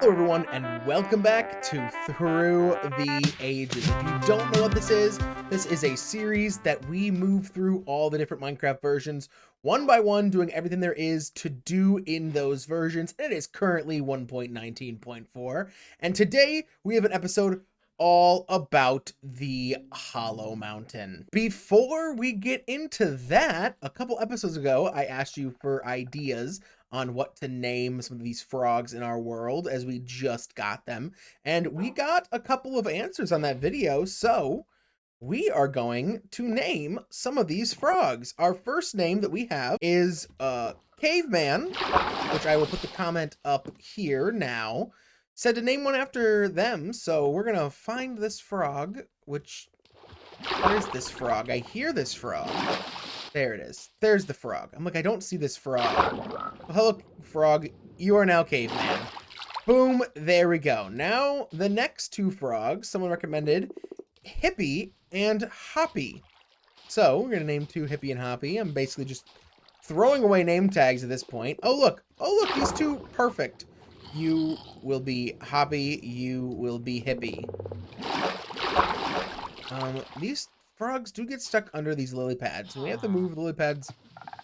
Hello everyone and welcome back to Through the Ages. If you don't know what this is a series that we move through all the different Minecraft versions one by one, doing everything there is to do in those versions. It is currently 1.19.4, and today we have an episode all about the Hollow Mountain. Before we get into that, a couple episodes ago, I asked you for ideas on what to name some of these frogs in our world, as we just got them. And we got a couple of answers on that video, so we are going to name some of these frogs. Our first name that we have is Caveman, which I will put the comment up here now. Said to name one after them, so we're gonna find this frog, which, where's this frog? I hear this frog. There it is. There's the frog. I'm like, I don't see this frog. Well, hello, frog. You are now Caveman. Boom. There we go. Now, the next two frogs, someone recommended Hippie and Hoppy. So, we're going to name two Hippie and Hoppy. I'm basically just throwing away name tags at this point. Oh, look. Oh, look. These two. Perfect. You will be Hoppy. You will be Hippie. These frogs do get stuck under these lily pads. We have to move the lily pads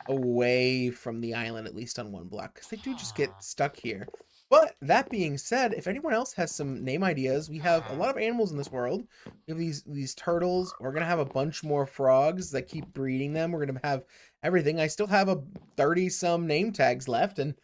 away from the island, at least on one block, because they do just get stuck here. But that being said, if anyone else has some name ideas, we have a lot of animals in this world. We have these turtles. We're gonna have a bunch more frogs that keep breeding them. We're gonna have everything. I still have a 30-some name tags left, and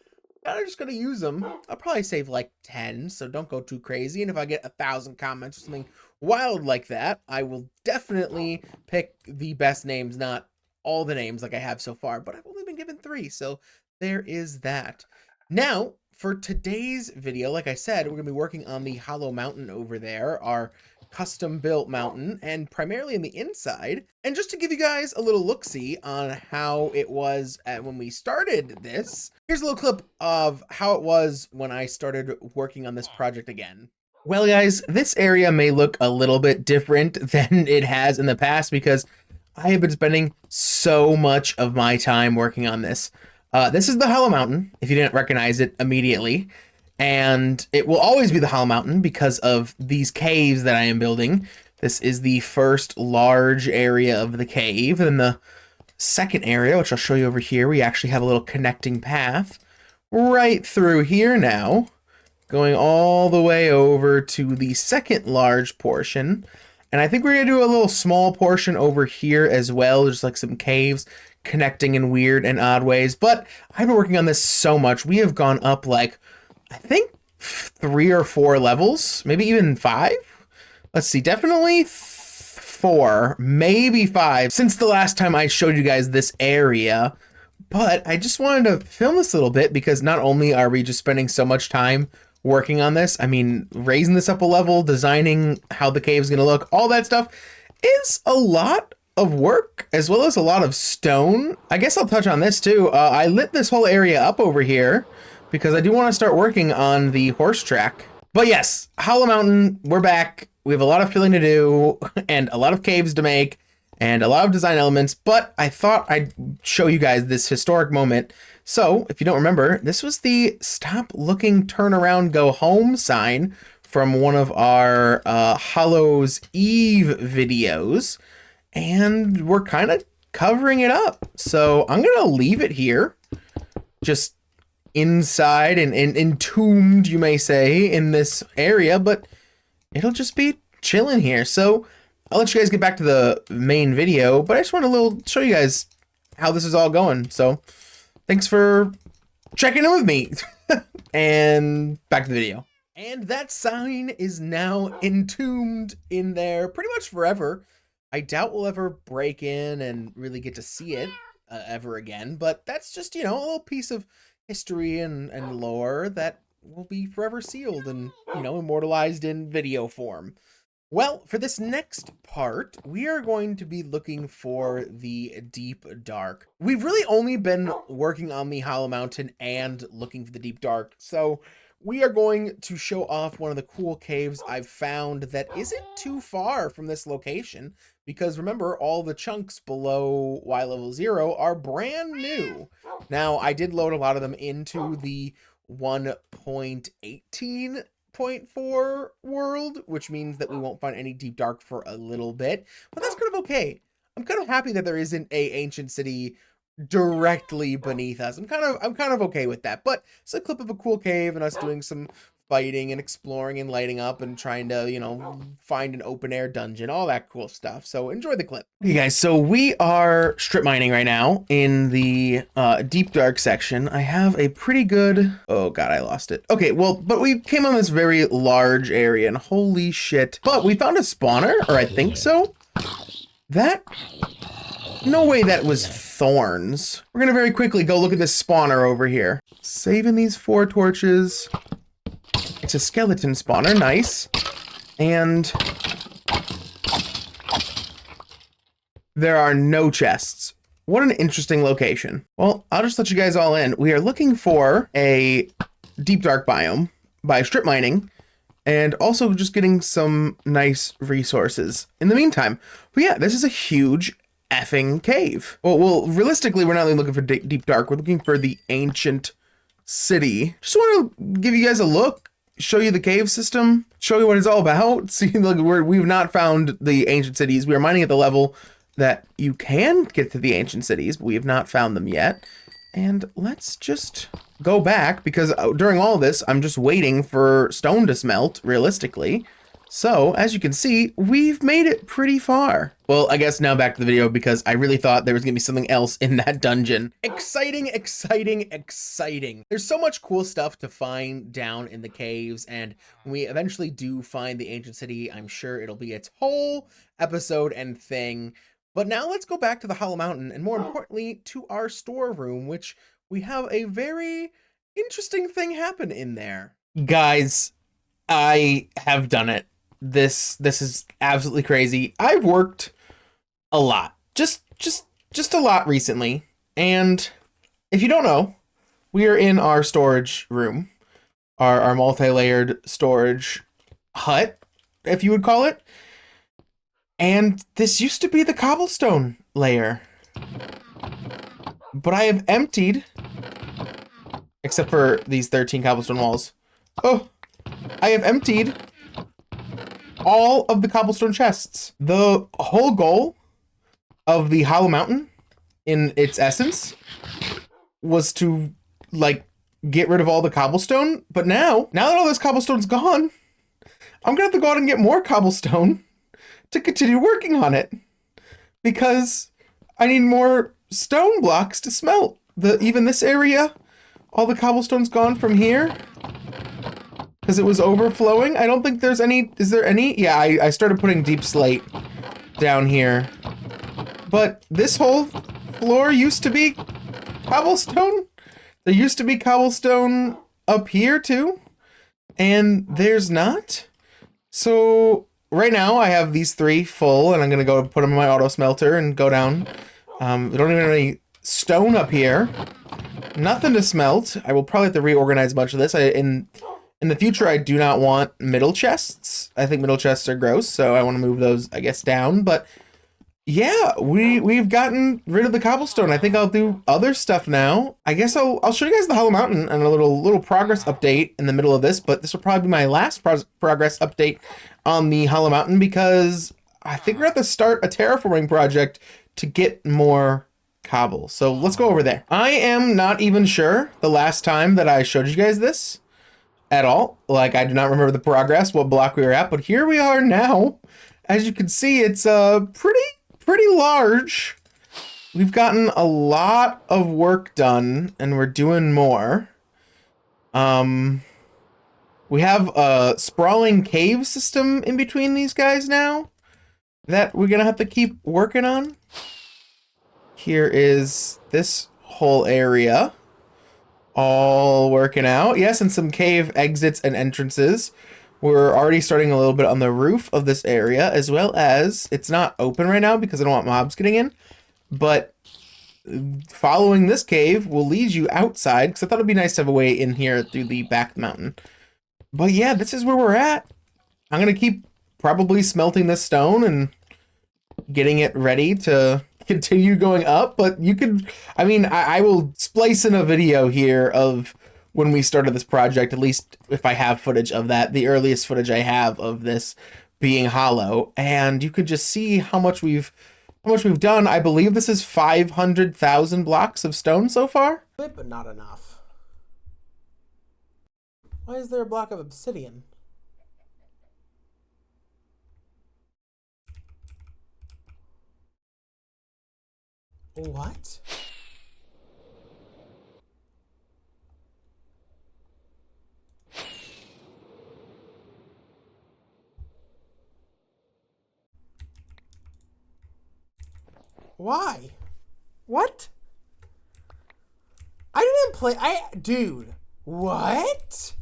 I'm just gonna use them. I'll probably save like 10, so don't go too crazy. And if I get 1,000 comments or something wild like that, I will definitely pick the best names, not all the names like I have so far, but I've only been given 3, so there is that. Now, for today's video, like I said, we're gonna be working on the Hollow Mountain over there, our custom built mountain, and primarily in the inside. And just to give you guys a little look-see on how it was when we started this, here's a little clip of how it was when I started working on this project again. Well, guys, this area may look a little bit different than it has in the past because I have been spending so much of my time working on this. This is the Hollow Mountain, if you didn't recognize it immediately. And it will always be the Hollow Mountain because of these caves that I am building. This is the first large area of the cave. And the second area, which I'll show you over here, we actually have a little connecting path right through here now, going all the way over to the second large portion. And I think we're going to do a little small portion over here as well, just like some caves connecting in weird and odd ways. But I've been working on this so much. We have gone up like, I think 3 or 4 levels, maybe even 5. Let's see, definitely 4, maybe 5 since the last time I showed you guys this area. But I just wanted to film this a little bit because not only are we just spending so much time working on this, I mean, raising this up a level, designing how the cave is going to look, all that stuff is a lot of work, as well as a lot of stone. I guess I'll touch on this too. I lit this whole area up over here because I do want to start working on the horse track. But yes, Hollow Mountain, we're back. We have a lot of filling to do and a lot of caves to make and a lot of design elements, but I thought I'd show you guys this historic moment. So if you don't remember, this was the stop looking, turn around, go home sign from one of our Hallows Eve videos. And we're kind of covering it up. So I'm going to leave it here, just inside and entombed, you may say, in this area, but it'll just be chilling here. So I'll let you guys get back to the main video, but I just want to show you guys how this is all going. So thanks for checking in with me. And back to the video. And that sign is now entombed in there pretty much forever. I doubt we'll ever break in and really get to see it ever again, but that's just, you know, a little piece of history and lore that will be forever sealed and, you know, immortalized in video form. Well, for this next part, we are going to be looking for the deep dark. We've really only been working on the Hollow Mountain and looking for the deep dark, so we are going to show off one of the cool caves I've found that isn't too far from this location, because remember, all the chunks below Y level 0 are brand new. Now, I did load a lot of them into the 1.18.4 world, which means that we won't find any deep dark for a little bit, but that's kind of okay. I'm kind of happy that there isn't a ancient city directly beneath us. I'm kind of okay with that. But it's a clip of a cool cave and us doing some fighting and exploring and lighting up and trying to, you know, find an open air dungeon, all that cool stuff. So enjoy the clip. Okay guys, so we are strip mining right now in the deep dark section. I have a pretty good, oh god, I lost it. Okay, well, but we came on this very large area and holy shit. But we found a spawner, or I think so. That, no way that was thorns. We're gonna very quickly go look at this spawner over here. Saving these 4 torches. It's a skeleton spawner, nice. And there are no chests. What an interesting location. Well, I'll just let you guys all in. We are looking for a deep dark biome by strip mining and also just getting some nice resources in the meantime. But yeah, this is a huge effing cave. Well, realistically, we're not really looking for deep dark. We're looking for the ancient city. Just want to give you guys a look, show you the cave system, show you what it's all about. See, look, we've not found the ancient cities. We are mining at the level that you can get to the ancient cities, but we have not found them yet. And let's just go back, because during all this, I'm just waiting for stone to smelt, realistically. So, as you can see, we've made it pretty far. Well, I guess now back to the video, because I really thought there was gonna be something else in that dungeon. Exciting, exciting, exciting. There's so much cool stuff to find down in the caves, and when we eventually do find the ancient city, I'm sure it'll be its whole episode and thing. But now let's go back to the Hollow Mountain, and more importantly, to our storeroom, which we have a very interesting thing happen in there. Guys, I have done it. This is absolutely crazy. I've worked a lot, just a lot recently. And if you don't know, we are in our storage room, our multi-layered storage hut, if you would call it. And this used to be the cobblestone layer, but I have emptied, except for these 13 cobblestone walls. Oh, I have emptied all of the cobblestone chests. The whole goal of the Hollow Mountain, in its essence, was to, like, get rid of all the cobblestone. But now that all this cobblestone's gone, I'm gonna have to go out and get more cobblestone to continue working on it, because I need more stone blocks to smelt. Even this area, all the cobblestone's gone from here because it was overflowing. I don't think there's any. Is there any? Yeah, I started putting deep slate down here, but this whole floor used to be cobblestone. There used to be cobblestone up here too, and there's not. So right now I have these 3 full, and I'm gonna go put them in my auto smelter and go down. We don't even have any stone up here. Nothing to smelt. I will probably have to reorganize a bunch of this. In the future, I do not want middle chests. I think middle chests are gross, so I want to move those, I guess, down. But yeah, we've gotten rid of the cobblestone. I think I'll do other stuff now. I guess I'll show you guys the Hollow Mountain and a little progress update in the middle of this, but this will probably be my last progress update on the Hollow Mountain, because I think we're at the start a terraforming project to get more cobble. So let's go over there. I am not even sure the last time that I showed you guys this at all. Like, I do not remember the progress, what block we were at, but here we are now. As you can see, it's pretty large. We've gotten a lot of work done, and we're doing more. We have a sprawling cave system in between these guys now that we're gonna have to keep working on. Here is this whole area all working out. Yes, and some cave exits and entrances. We're already starting a little bit on the roof of this area, as well as it's not open right now because I don't want mobs getting in, but following this cave will lead you outside, because I thought it'd be nice to have a way in here through the back mountain. But yeah, this is where we're at. I'm gonna keep probably smelting this stone and getting it ready to continue going up, but you could, I mean, I will splice in a video here of when we started this project, at least if I have footage of that, the earliest footage I have of this being hollow, and you could just see how much we've done. I believe this is 500,000 blocks of stone so far. But not enough. Why is there a block of obsidian? What? Why? What? I didn't play. Dude. What?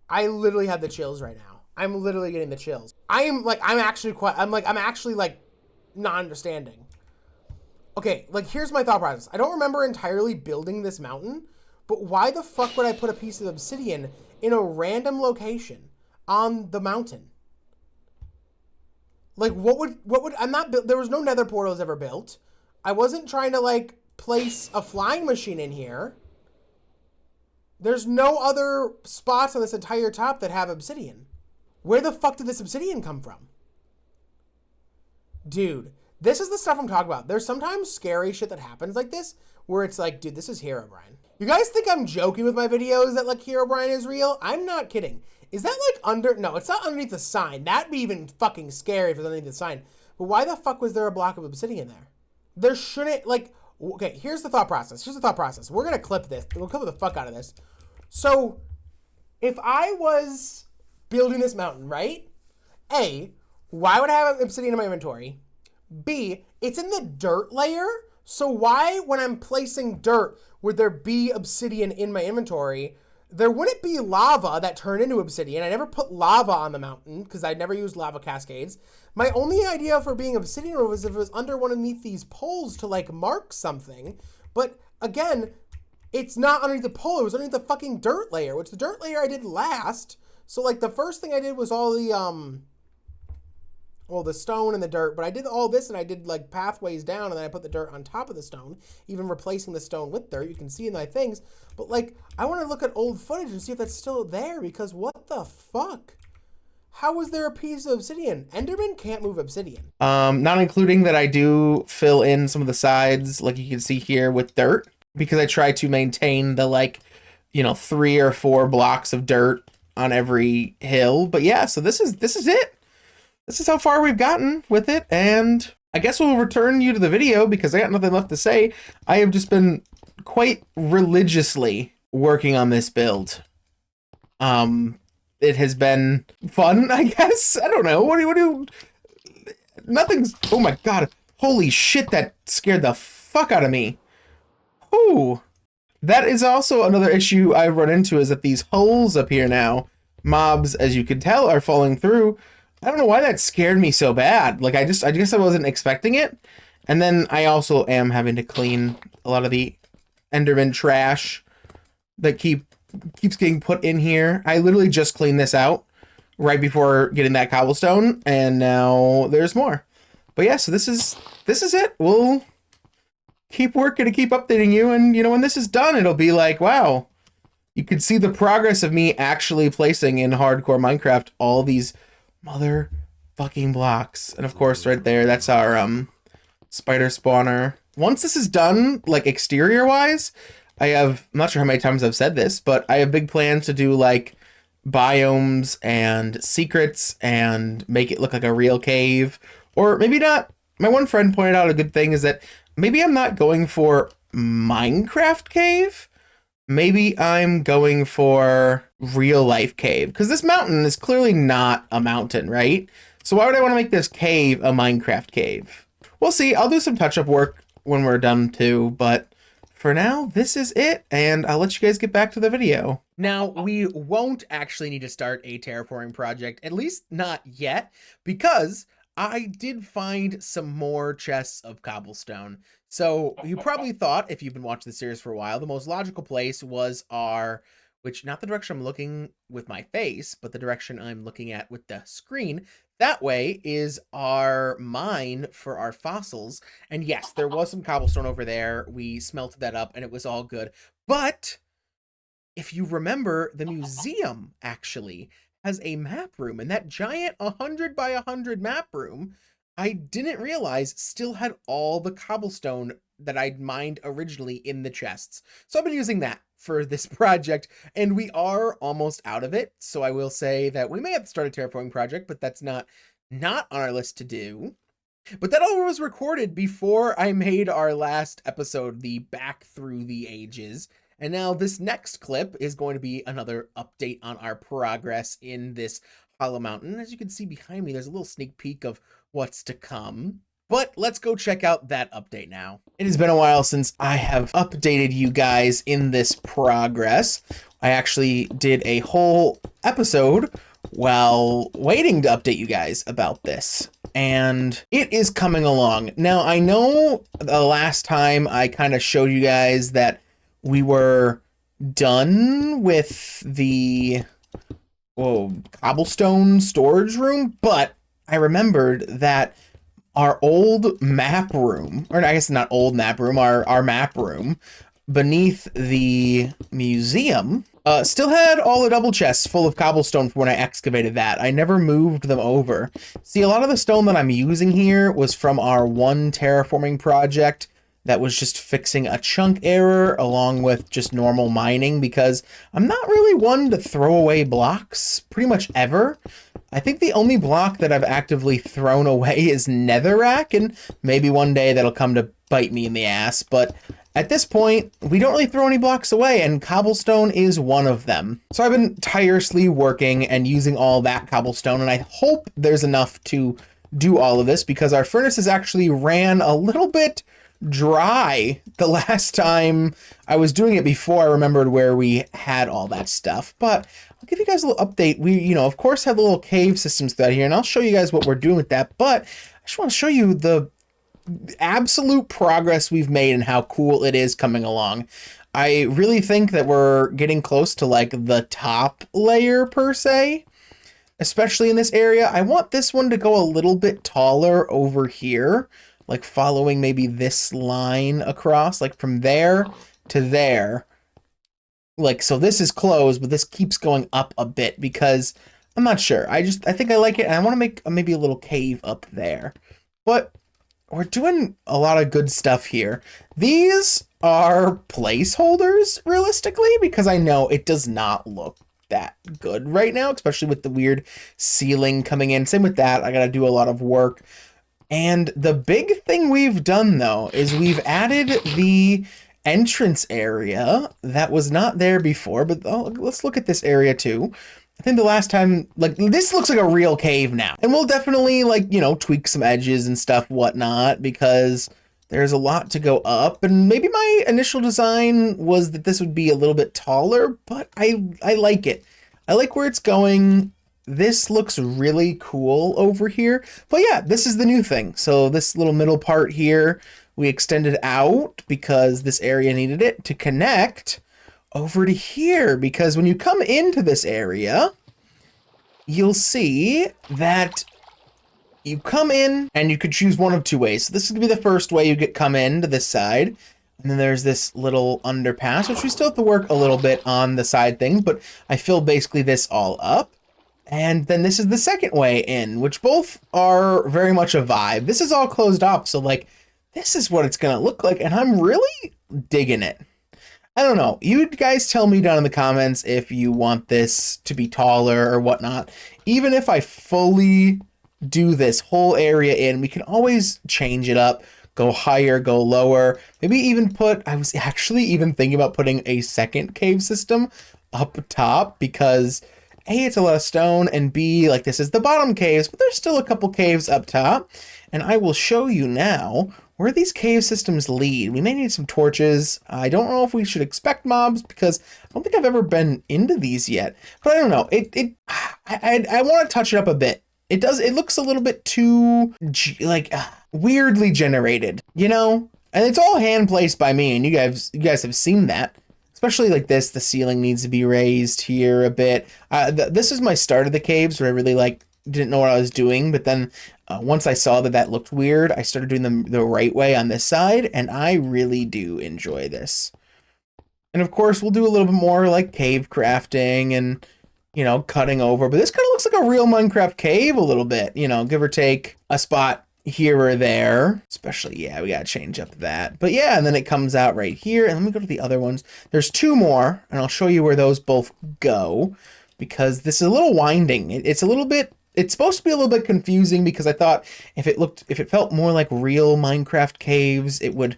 I literally have the chills right now. I'm literally getting the chills. I'm actually not understanding. Okay, like, here's my thought process. I don't remember entirely building this mountain, but why the fuck would I put a piece of obsidian in a random location on the mountain? Like, what would, there was no nether portals ever built. I wasn't trying to, like, place a flying machine in here. There's no other spots on this entire top that have obsidian. Where the fuck did this obsidian come from? Dude, this is the stuff I'm talking about. There's sometimes scary shit that happens like this, where it's like, dude, this is Herobrine. You guys think I'm joking with my videos that, like, Herobrine is real? I'm not kidding. Is that, like, under... No, it's not underneath the sign. That'd be even fucking scary if it's underneath the sign. But why the fuck was there a block of obsidian there? There shouldn't, like... Okay, here's the thought process. We're gonna clip this. We'll clip the fuck out of this. So, if I was building this mountain, right? A, why would I have obsidian in my inventory? B, it's in the dirt layer. So why, when I'm placing dirt, would there be obsidian in my inventory? There wouldn't be lava that turned into obsidian. I never put lava on the mountain because I never used lava cascades. My only idea for being obsidian was if it was under one underneath these poles to, like, mark something. But again, it's not underneath the pole. It was underneath the fucking dirt layer, which the dirt layer I did last. So, like, the first thing I did was all the, well, the stone and the dirt, but I did all this and I did, like, pathways down, and then I put the dirt on top of the stone, even replacing the stone with dirt. You can see in my things. But, like, I want to look at old footage and see if that's still there, because what the fuck? How was there a piece of obsidian? Enderman can't move obsidian. Not including that I do fill in some of the sides, like you can see here, with dirt, because I try to maintain the, like, 3 or 4 blocks of dirt on every hill. But yeah, so this is it. This is how far we've gotten with it, and I guess we'll return you to the video because I got nothing left to say. I have just been quite religiously working on this build. It has been fun, I guess. I don't know. What do you... Nothing's... Oh my god. Holy shit, that scared the fuck out of me. Ooh. That is also another issue I've run into, is that these holes up here now, mobs, as you can tell, are falling through. I don't know why that scared me so bad. Like, I guess I wasn't expecting it. And then I also am having to clean a lot of the Enderman trash that keeps getting put in here. I literally just cleaned this out right before getting that cobblestone, and now there's more. But yeah, so this is it. We'll keep working to keep updating you, and when this is done, it'll be like, wow, you could see the progress of me actually placing in hardcore Minecraft all these motherfucking blocks. And of course, right there, that's our spider spawner. Once this is done, like, exterior wise, I'm not sure how many times I've said this, but I have big plans to do, like, biomes and secrets and make it look like a real cave. Or maybe not. My one friend pointed out a good thing is that maybe I'm not going for Minecraft cave. Maybe I'm going for real life cave, because this mountain is clearly not a mountain, right? So why would I want to make this cave a Minecraft cave? We'll see. I'll do some touch-up work when we're done too, but for now, this is it, and I'll let you guys get back to the video. Now, we won't actually need to start a terraforming project, at least not yet, because I did find some more chests of cobblestone. So you probably thought, if you've been watching the series for a while, the most logical place was our which not the direction I'm looking with my face, but the direction I'm looking at with the screen. That way is our mine for our fossils. And yes, there was some cobblestone over there. We smelted that up and it was all good. But if you remember, the museum actually has a map room, and that giant 100 by 100 map room, I didn't realize still had all the cobblestone that I'd mined originally in the chests. So I've been using that for this project, and we are almost out of it. So I will say that we may have to start a terraforming project, but that's not on our list to do. But that all was recorded before I made our last episode, the Back Through the Ages. And now this next clip is going to be another update on our progress in this Hollow Mountain. As you can see behind me, there's a little sneak peek of what's to come. But let's go check out that update now. It has been a while since I have updated you guys in this progress. I actually did a whole episode while waiting to update you guys about this. And it is coming along. Now, I know the last time I kind of showed you guys that we were done with the cobblestone storage room, but I remembered that our old map room, or I guess not old map room, our map room beneath the museum still had all the double chests full of cobblestone from when I excavated that. I never moved them over. See, a lot of the stone that I'm using here was from our one terraforming project that was just fixing a chunk error along with just normal mining, because I'm not really one to throw away blocks pretty much ever. I think the only block that I've actively thrown away is netherrack, and maybe one day that'll come to bite me in the ass. But at this point, we don't really throw any blocks away, and cobblestone is one of them. So I've been tirelessly working and using all that cobblestone, and I hope there's enough to do all of this, because our furnaces actually ran a little bit dry the last time I was doing it, before I remembered where we had all that stuff. But I'll give you guys a little update. We, of course, have the little cave systems throughout here, and I'll show you guys what we're doing with that. But I just want to show you the absolute progress we've made and how cool it is coming along. I really think that we're getting close to like the top layer per se, especially in this area. I want this one to go a little bit taller over here, like following maybe this line across, like from there to there. Like, so this is closed, but this keeps going up a bit because I'm not sure. I think I like it, and I want to make maybe a little cave up there. But we're doing a lot of good stuff here. These are placeholders, realistically, because I know it does not look that good right now, especially with the weird ceiling coming in. Same with that. I got to do a lot of work. And the big thing we've done, though, is we've added the entrance area that was not there before. But let's look at this area, too. I think the last time, like, this looks like a real cave now. And we'll definitely, like, tweak some edges and stuff, whatnot, because there's a lot to go up. And maybe my initial design was that this would be a little bit taller, but I like it. I like where it's going. This looks really cool over here. But yeah, this is the new thing. So this little middle part here, we extended out because this area needed it to connect over to here, because when you come into this area, you'll see that you come in and you could choose one of two ways. So this is gonna be the first way you come in to this side. And then there's this little underpass, which we still have to work a little bit on the side things, but I filled basically this all up. And then this is the second way in, which both are very much a vibe. This is all closed off, so like, this is what it's gonna look like, and I'm really digging it. I don't know. You guys tell me down in the comments if you want this to be taller or whatnot. Even if I fully do this whole area in, we can always change it up, go higher, go lower. Maybe even I was actually even thinking about putting a second cave system up top, because A, it's a lot of stone, and B, like, this is the bottom caves, but there's still a couple caves up top. And I will show you now where these cave systems lead. We may need some torches. I don't know if we should expect mobs, because I don't think I've ever been into these yet. But I don't know. I want to touch it up a bit. It looks a little bit too, weirdly generated, And it's all hand placed by me, and you guys have seen that. especially like this, the ceiling needs to be raised here a bit. This is my start of the caves where I really like didn't know what I was doing, but then once I saw that that looked weird, I started doing them the right way on this side, and I really do enjoy this. And of course, we'll do a little bit more like cave crafting and, you know, cutting over, but this kind of looks like a real Minecraft cave a little bit, you know, give or take a spot here or there. Especially, yeah, we gotta change up that. But yeah, and then it comes out right here. And let me go to the other ones. There's two more, and I'll show you where those both go, because this is a little winding. It's a little bit, it's supposed to be a little bit confusing, because I thought if it felt more like real Minecraft caves, it would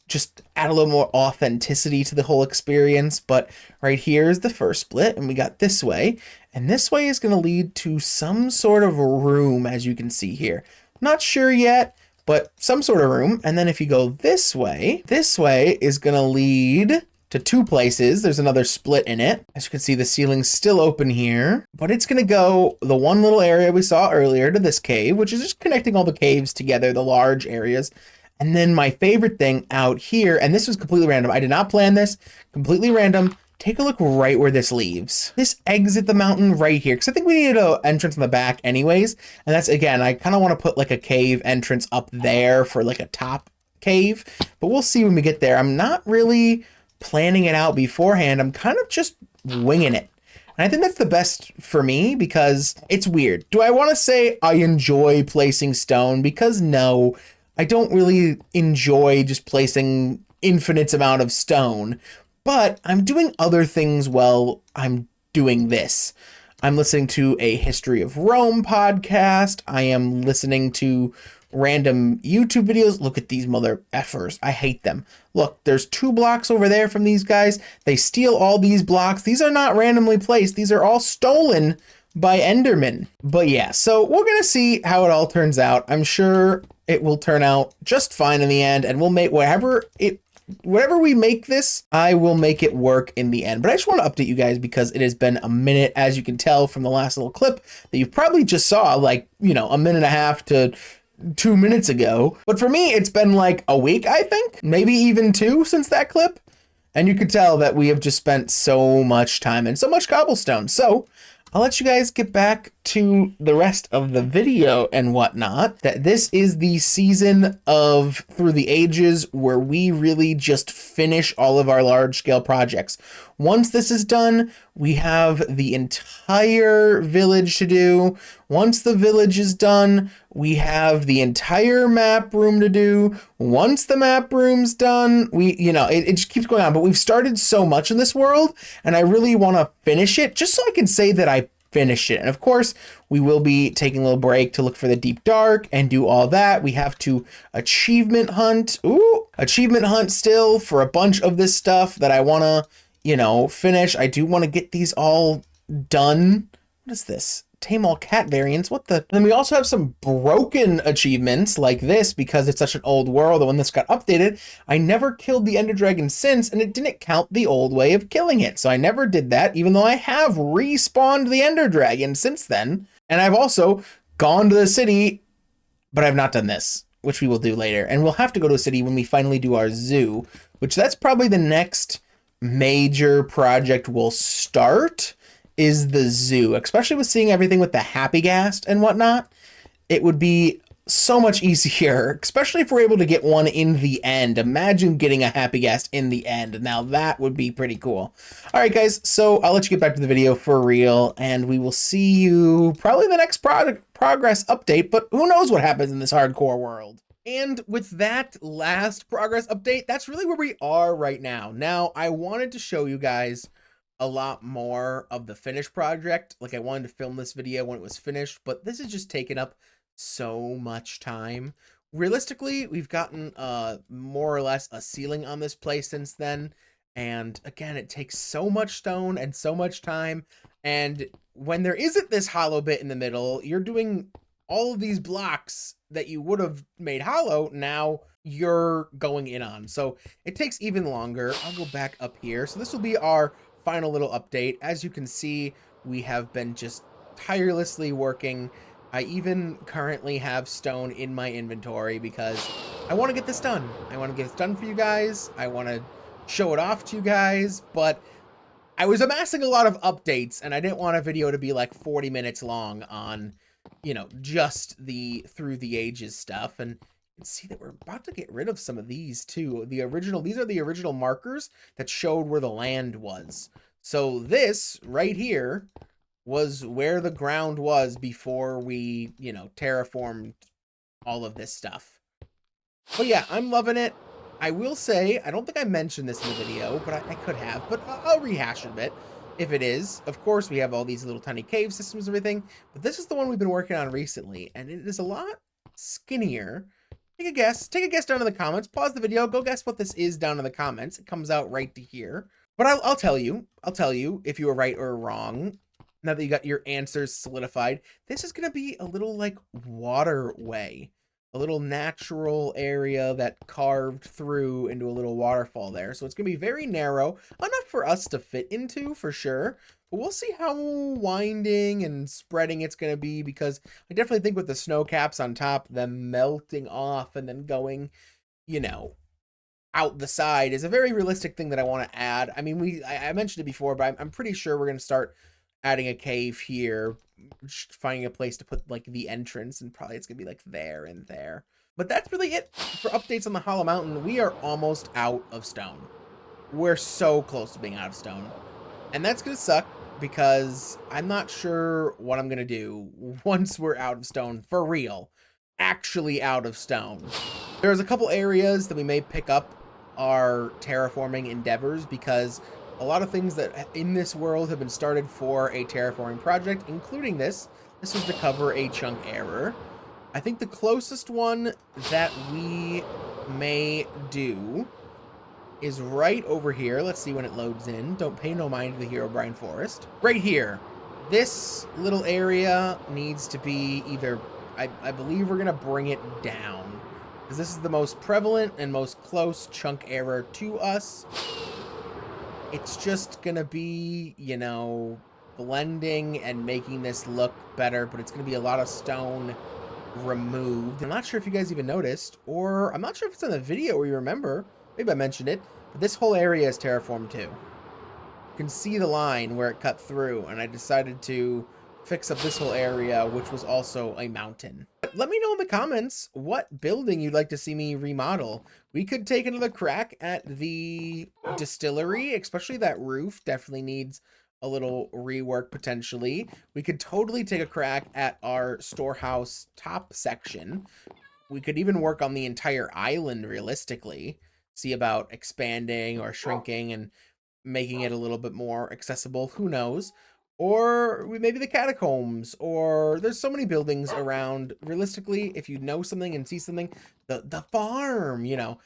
just add a little more authenticity to the whole experience. But right here is the first split, and we got this way, and this way is going to lead to some sort of room, as you can see here. Not sure yet, but some sort of room. And then if you go this way is going to lead to two places. There's another split in it. As you can see, the ceiling's still open here, but it's going to go the one little area we saw earlier to this cave, which is just connecting all the caves together, the large areas. And then my favorite thing out here, and this was completely random. I did not plan this, completely random. Take a look right where this leaves. This exit the mountain right here, because I think we needed an entrance in the back anyways. And that's, again, I kind of want to put like a cave entrance up there for like a top cave, but we'll see when we get there. I'm not really planning it out beforehand. I'm kind of just winging it. And I think that's the best for me, because it's weird. Do I want to say I enjoy placing stone? Because no, I don't really enjoy just placing infinite amount of stone. But I'm doing other things while I'm doing this. I'm listening to a History of Rome podcast. I am listening to random YouTube videos. Look at these mother effers. I hate them. Look, there's 2 blocks over there from these guys. They steal all these blocks. These are not randomly placed. These are all stolen by Endermen. But yeah, so we're going to see how it all turns out. I'm sure it will turn out just fine in the end, and we'll make whatever we make this, I will make it work in the end. But I just want to update you guys because it has been a minute, as you can tell from the last little clip that you probably just saw, like, you know, a minute and a half to 2 minutes ago. But for me, it's been like a week, I think, maybe even 2 since that clip. And you could tell that we have just spent so much time and so much cobblestone. So I'll let you guys get back to the rest of the video and whatnot. That this is the season of Through the Ages where we really just finish all of our large scale projects. Once this is done, we have the entire village to do. Once the village is done, we have the entire map room to do. Once the map room's done, it just keeps going on. But we've started so much in this world, and I really want to finish it just so I can say that I finished it. And of course, we will be taking a little break to look for the deep dark and do all that. We have to achievement hunt. Achievement hunt still for a bunch of this stuff that I want to, finish. I do want to get these all done. What is this? Tame all cat variants. What the? Then we also have some broken achievements like this because it's such an old world. And when this got updated, I never killed the Ender Dragon since, and it didn't count the old way of killing it. So I never did that, even though I have respawned the Ender Dragon since then. And I've also gone to the city, but I've not done this, which we will do later. And we'll have to go to a city when we finally do our zoo, which that's probably the next major project we'll start. Is the zoo, especially with seeing everything with the happy ghast and whatnot. It would be so much easier, especially if we're able to get one in the end. Imagine getting a happy ghast in the end. Now that would be pretty cool. All right, guys, so I'll let you get back to the video for real, and we will see you probably the next progress update, but who knows what happens in this hardcore world. And with that last progress update, that's really where we are right now. Now, I wanted to show you guys a lot more of the finished project. Like, I wanted to film this video when it was finished, but this has just taken up so much time. Realistically, we've gotten more or less a ceiling on this place since then, and again, it takes so much stone and so much time. And when there isn't this hollow bit in the middle, you're doing all of these blocks that you would have made hollow, now you're going in on, so it takes even longer. I'll go back up here. So this will be our final little update. As you can see, we have been just tirelessly working. I even currently have stone in my inventory because I want to get this done. I want to get this done for you guys. I want to show it off to you guys, but I was amassing a lot of updates, and I didn't want a video to be like 40 minutes long on, you know, just the through the ages stuff. And you can see that we're about to get rid of some of these too. These are the original markers that showed where the land was. So this right here was where the ground was before we, you know, terraformed all of this stuff. But yeah, I'm loving it. I will say, I don't think I mentioned this in the video, but I could have, but I'll rehash it a bit if it is. Of course, we have all these little tiny cave systems and everything, but this is the one we've been working on recently, and it is a lot skinnier. Take a guess down in the comments, pause the video, go guess what this is down in the comments. It comes out right to here. But I'll tell you if you were right or wrong. Now that you got your answers solidified, this is going to be a little like waterway. A little natural area that carved through into a little waterfall there. So it's going to be very narrow, enough for us to fit into for sure. But we'll see how winding and spreading it's going to be, because I definitely think with the snow caps on top, them melting off and then going, you know, out the side is a very realistic thing that I want to add. I mean, I mentioned it before, but I'm pretty sure we're going to start adding a cave here, finding a place to put like the entrance, and probably it's gonna be like there and there. But that's really it for updates on the Hollow Mountain. We are almost out of stone. We're so close to being out of stone, and that's gonna suck because I'm not sure what I'm gonna do once we're out of stone for real, actually out of stone. There's a couple areas that we may pick up our terraforming endeavors, because a lot of things that in this world have been started for a terraforming project, including this. This was to cover a chunk error. I think the closest one that we may do is right over here. Let's see when it loads in. Don't pay no mind to the Herobrine Forest. Right here. This little area needs to be either, I believe we're going to bring it down, because this is the most prevalent and most close chunk error to us. It's just gonna be, you know, blending and making this look better, but it's gonna be a lot of stone removed. I'm not sure if you guys even noticed, or I'm not sure if it's in the video or you remember. Maybe I mentioned it, but this whole area is terraformed too. You can see the line where it cut through, and I decided to fix up this whole area, which was also a mountain. But let me know in the comments what building you'd like to see me remodel. We could take another crack at the distillery, especially that roof definitely needs a little rework potentially. We could totally take a crack at our storehouse top section. We could even work on the entire island realistically, see about expanding or shrinking and making it a little bit more accessible. Who knows? Or maybe the catacombs, or there's so many buildings around. Realistically, if you know something and see something, the farm, you know,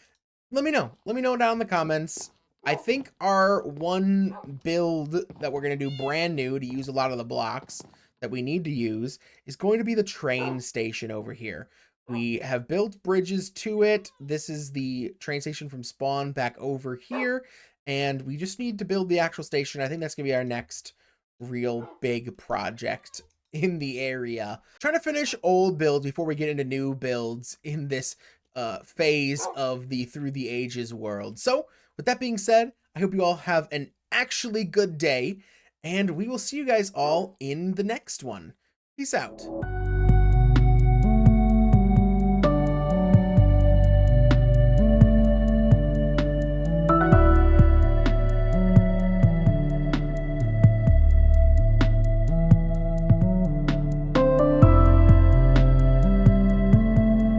let me know down in the comments. I think our one build that we're going to do brand new to use a lot of the blocks that we need to use is going to be the train station over here. We have built bridges to it. This is the train station from spawn back over here, and we just need to build the actual station. I think that's gonna be our next real big project in the area. Trying to finish old builds before we get into new builds in this phase of the Through the Ages world. So with that being said, I hope you all have an actually good day, and we will see you guys all in the next one. Peace out.